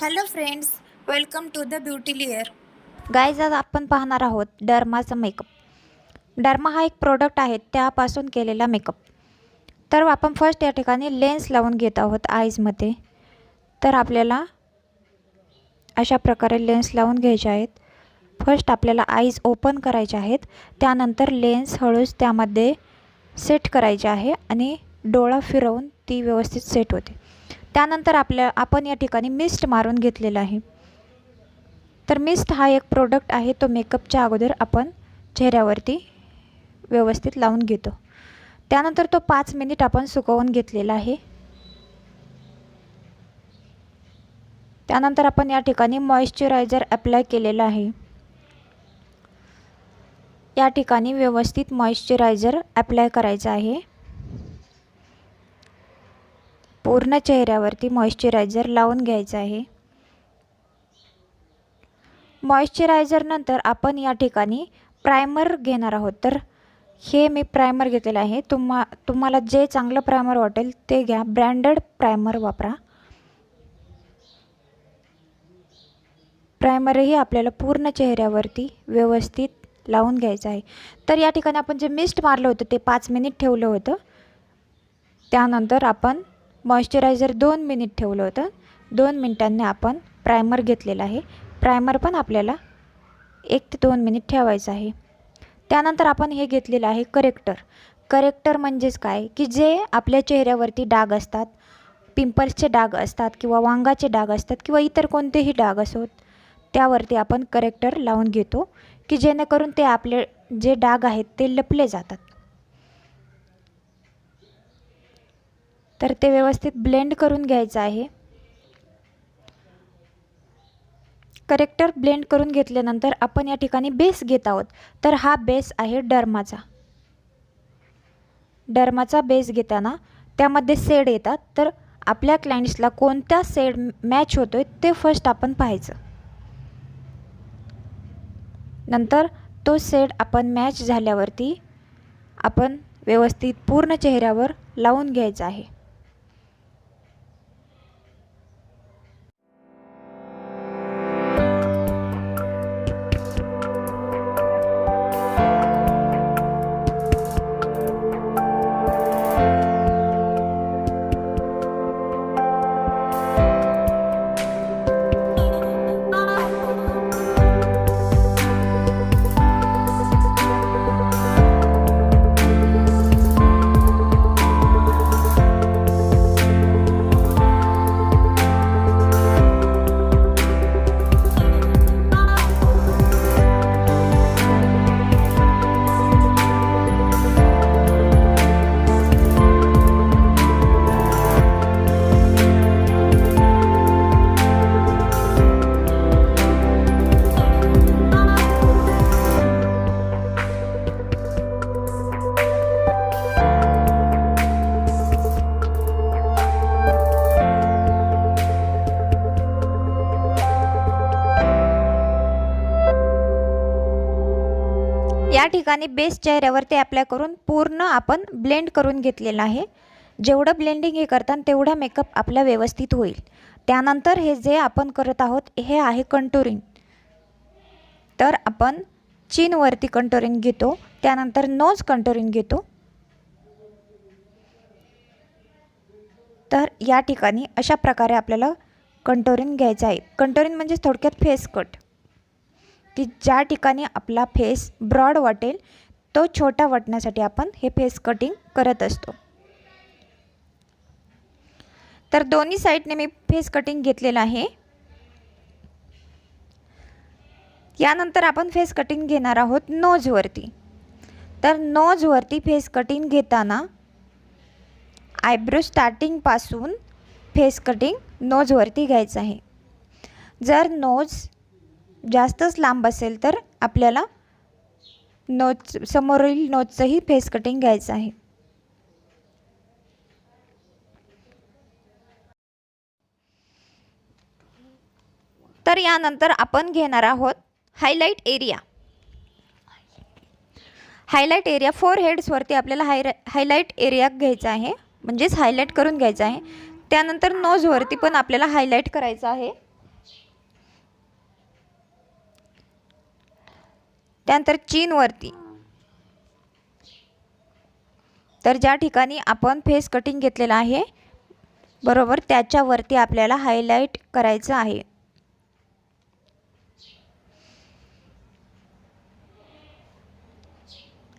Hello friends, welcome to the Beauty Layer. Guys, आज आपण पाहणार आहोत डर्माचा मेकअप. डर्मा हा एक प्रोडक्ट आहे, त्यापासून केलेला मेकअप. तर आपण फर्स्ट या ठिकाणी लेन्स लावून घेत आहोत आईजमध्ये. तर आपल्याला अशा प्रकारे लेन्स लावून घ्यायचे आहेत. फर्स्ट आपल्याला आईज ओपन करायचे आहेत, त्यानंतर लेन्स हळूच त्यामध्ये सेट करायचे आहे आणि डोळा फिरवून ती व्यवस्थित सेट होते. त्यानंतर आपण या ठिकाणी मिस्ट मारून घेतलेला आहे. तर मिस्ट हा एक प्रोडक्ट आहे, तो मेकअपच्या अगोदर आपण चेहऱ्यावरती व्यवस्थित लावून घेतो. त्यानंतर तो 5 मिनिट आपण सुकवून घेतलेला आहे. त्यानंतर आपण या ठिकाणी मॉइश्चरायझर अप्लाय केलेला आहे. या ठिकाणी व्यवस्थित मॉइश्चरायझर अप्लाय करायचा आहे. पूर्ण चेहऱ्यावरती मॉइश्चरायझर लावून घ्यायचं आहे. मॉइश्चरायझर नंतर आपण या ठिकाणी प्रायमर घेणार आहोत. तर हे मी प्रायमर घेतलेलं आहे. तुम्हाला जे चांगलं प्रायमर वाटेल ते घ्या. ब्रँडेड प्रायमर वापरा. प्रायमरही आपल्याला पूर्ण चेहऱ्यावरती व्यवस्थित लावून घ्यायचं आहे. तर या ठिकाणी आपण जे मिस्ट मारलं होतं ते 5 मिनिट ठेवलं होतं. त्यानंतर आपण मॉइश्चरायझर 2 मिनिट ठेवलं होतं. 2 मिनिटांनी आपण प्रायमर घेतलेला आहे. प्रायमर पण आपल्याला 1 ते 2 मिनिट ठेवायचं आहे. त्यानंतर आपण हे घेतलेलं आहे करेक्टर. करेक्टर म्हणजेच काय की जे आपल्या चेहऱ्यावरती डाग असतात, पिंपल्सचे डाग असतात किंवा वांगाचे डाग असतात किंवा इतर कोणतेही डाग असोत, त्यावरती आपण करेक्टर लावून घेतो की जेणेकरून ते आपले जे डाग आहेत ते लपले जातात. तर ते व्यवस्थित ब्लेंड करून घ्यायचं आहे. करेक्टर ब्लेंड करून घेतल्यानंतर आपण या ठिकाणी बेस घेत आहोत. तर हा बेस आहे डर्माचा. डर्माचा बेस घेताना त्यामध्ये शेड येतात. तर आपल्या क्लायंट्सला कोणता शेड मॅच होतोय ते फर्स्ट आपण पाहायचं. नंतर तो शेड आपण मॅच झाल्यावरती आपण व्यवस्थित पूर्ण चेहऱ्यावर लावून घ्यायचा आहे. या ठिकाणी बेस चेहऱ्यावरती अप्लाय करून पूर्ण आपण ब्लेंड करून घेतलेला आहे. जेवढं ब्लेंडिंग हे करताना तेवढा मेकअप आपला व्यवस्थित होईल. त्यानंतर हे जे आपण करत आहोत हे आहे कंटुरिंग. तर आपण चीनवरती कंटुरिंग घेतो, त्यानंतर नोज कंटुरिंग घेतो. तर या ठिकाणी अशा प्रकारे आपल्याला कंटुरिंग घ्यायचं आहे. कंटुरिंग म्हणजे थोडक्यात फेस कट, की ज्या ठिकाणी आपला फेस ब्रॉड वाटेल तो छोटा वाटण्यासाठी आपण हे फेस कटिंग करत असतो. तर दोन्ही साईडने मी फेस कटिंग घेतलेलं आहे. यानंतर आपण फेस कटिंग घेणार आहोत नोजवरती. तर नोजवरती फेस कटिंग घेताना आयब्रो स्टार्टिंगपासून फेस कटिंग नोजवरती घ्यायचं आहे. जर नोज जास्तच लांब असेल तर आपल्याला समोरील नोजचंही फेस कटिंग घ्यायचं आहे. तर यानंतर आपण घेणार आहोत हायलाइट एरिया. हायलाइट एरिया फोरहेड्सवरती आपल्याला हायलाइट एरिया घ्यायचा आहे, म्हणजेच हायलाइट करून घ्यायचा आहे. त्यानंतर नोजवरती पण आपल्याला हायलाइट करायचं आहे. त्यानंतर चीनवरती, तर ज्या ठिकाणी आपण फेस कटिंग घेतलेलं आहे बरोबर त्याच्यावरती आपल्याला हायलाइट करायचं आहे.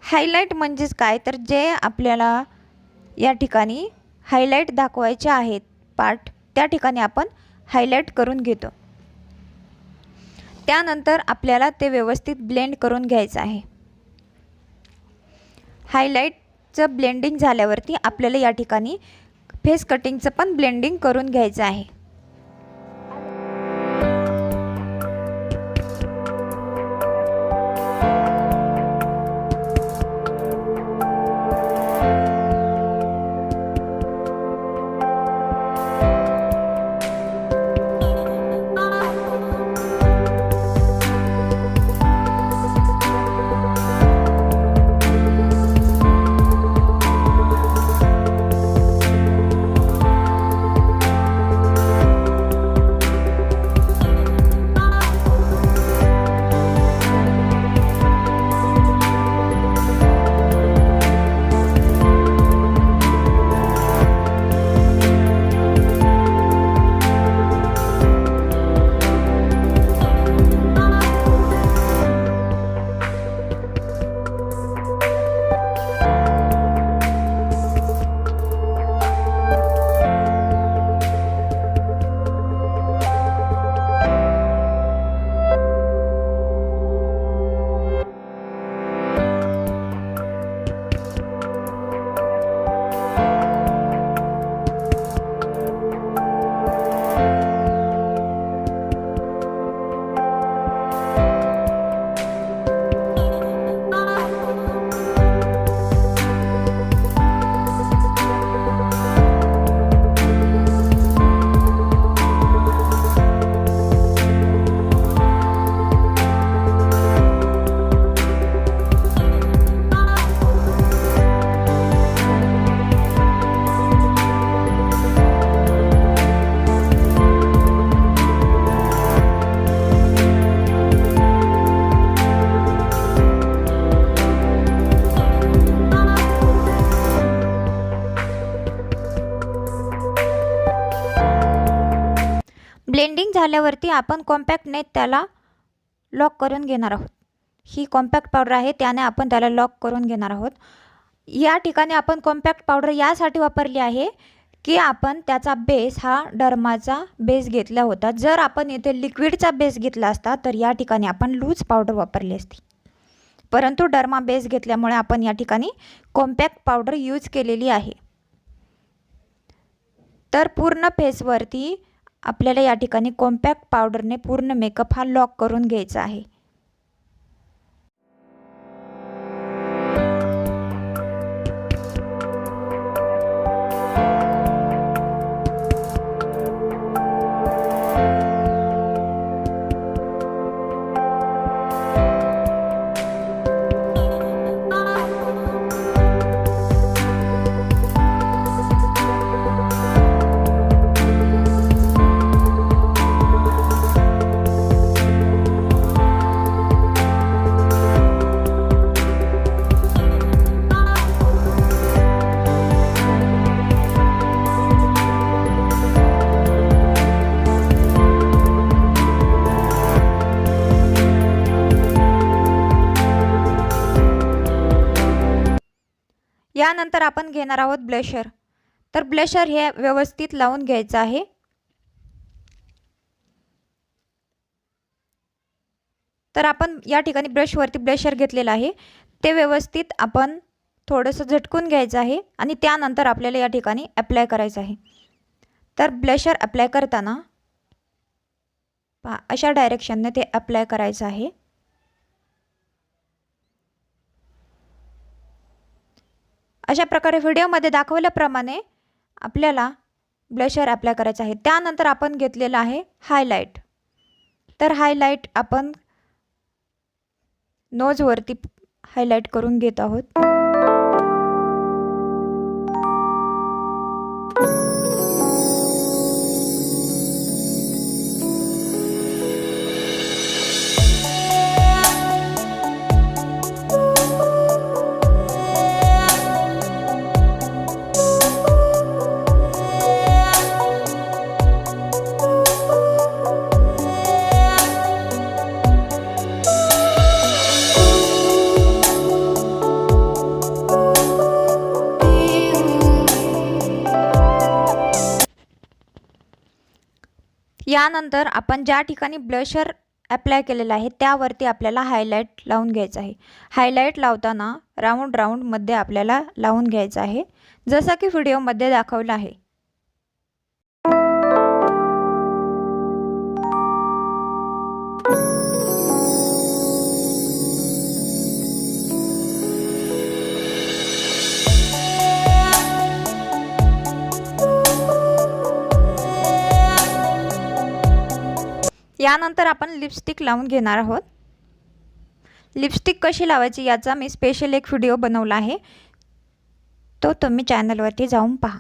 हायलाइट म्हणजेच काय, तर जे आपल्याला या ठिकाणी हायलाइट दाखवायचे आहेत पार्ट, त्या ठिकाणी आपण हायलाइट करून घेतो. त्यानंतर आपल्याला ते व्यवस्थित ब्लेंड करून घ्यायचं आहे. हायलाइटचं ब्लेंडिंग झाल्यावरती आपल्याला या ठिकाणी फेस कटिंगचं पण ब्लेंडिंग करून घ्यायचं आहे. ब्लेंडिंग झाल्यावरती आपण कॉम्पॅक्टने त्याला लॉक करून घेणार आहोत. ही कॉम्पॅक्ट पावडर आहे, त्याने आपण त्याला लॉक करून घेणार आहोत. या ठिकाणी आपण कॉम्पॅक्ट पावडर यासाठी वापरली आहे की आपण त्याचा बेस हा डर्माचा बेस घेतला होता. जर आपण इथे लिक्विडचा बेस घेतला असता तर या ठिकाणी आपण लूज पावडर वापरली असती, परंतु डर्मा बेस घेतल्यामुळे आपण या ठिकाणी कॉम्पॅक्ट पावडर यूज केलेली आहे. तर पूर्ण फेसवरती आपल्याला या ठिकाणी कॉम्पॅक्ट पावडरने पूर्ण मेकअप हा लॉक करून घ्यायचा आहे. यानंतर आपण घेणार आहोत ब्लशर. तर ब्लशर हे व्यवस्थित लावून घ्यायचं आहे. तर आपण या ठिकाणी ब्रशवरती ब्लशर घेतलेला आहे, ते व्यवस्थित आपण थोडंसं झटकून घ्यायचं आहे आणि त्यानंतर आपल्याला या ठिकाणी अप्लाय करायचं आहे. तर ब्लशर अप्लाय करताना पहा अशा डायरेक्शनने ते अप्लाय करायचं आहे. अशा प्रकारे व्हिडिओमध्ये दाखवल्याप्रमाणे आपल्याला ब्लशर अप्लाय करायचं आहे. त्यानंतर आपण घेतलेलं आहे हायलाइट. तर हायलाइट आपण नोजवरती हायलाइट करून घेत आहोत. यानंतर आपण ज्या ठिकाणी ब्लशर ॲप्लाय केलेलं आहे त्यावरती आपल्याला हायलाईट लावून घ्यायचं आहे. हायलाईट लावताना राऊंडमध्ये आपल्याला लावून घ्यायचं आहे, जसं की व्हिडिओमध्ये दाखवलं आहे. यानंतर आपण लिपस्टिक लावून घेणार आहोत. लिपस्टिक कशी लावायची याचा मी स्पेशल एक व्हिडिओ बनवला आहे, तो तुम्ही चॅनलवरती जाऊन पहा.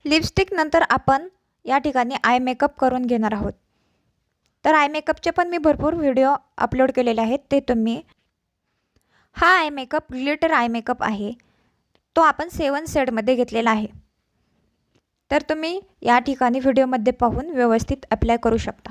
लिपस्टिक नंतर आपण या ठिकाणी आय मेकअप करून घेणार आहोत. तर आय मेकअपचे पण मी भरपूर व्हिडिओ अपलोड केलेले आहेत, ते तुम्ही. हा eye makeup glitter eye makeup आहे, तो आपण 7 शेडमध्ये घेतलेला आहे. तर तुम्ही या ठिकाणी व्हिडिओमध्ये पाहून व्यवस्थित अप्लाय करू शकता.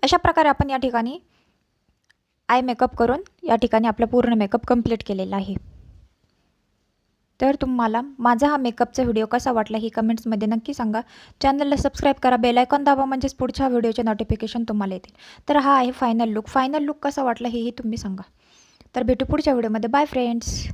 अशा प्रकारे आपण या ठिकाणी आय मेकअप करून या ठिकाणी आपला पूर्ण मेकअप कंप्लीट केलेला आहे. तर तुम्हाला माझा हा मेकअपचा व्हिडिओ कसा वाटला ही कमेंट्समध्ये नक्की सांगा. चॅनलला सबस्क्राईब करा, बेल आयकॉन दाबा, म्हणजेच पुढच्या व्हिडिओचे नोटिफिकेशन तुम्हाला येतील. तर हा आहे फायनल लुक कसा वाटला हेही तुम्ही सांगा. तर भेटू पुढच्या व्हिडिओमध्ये. Bye friends.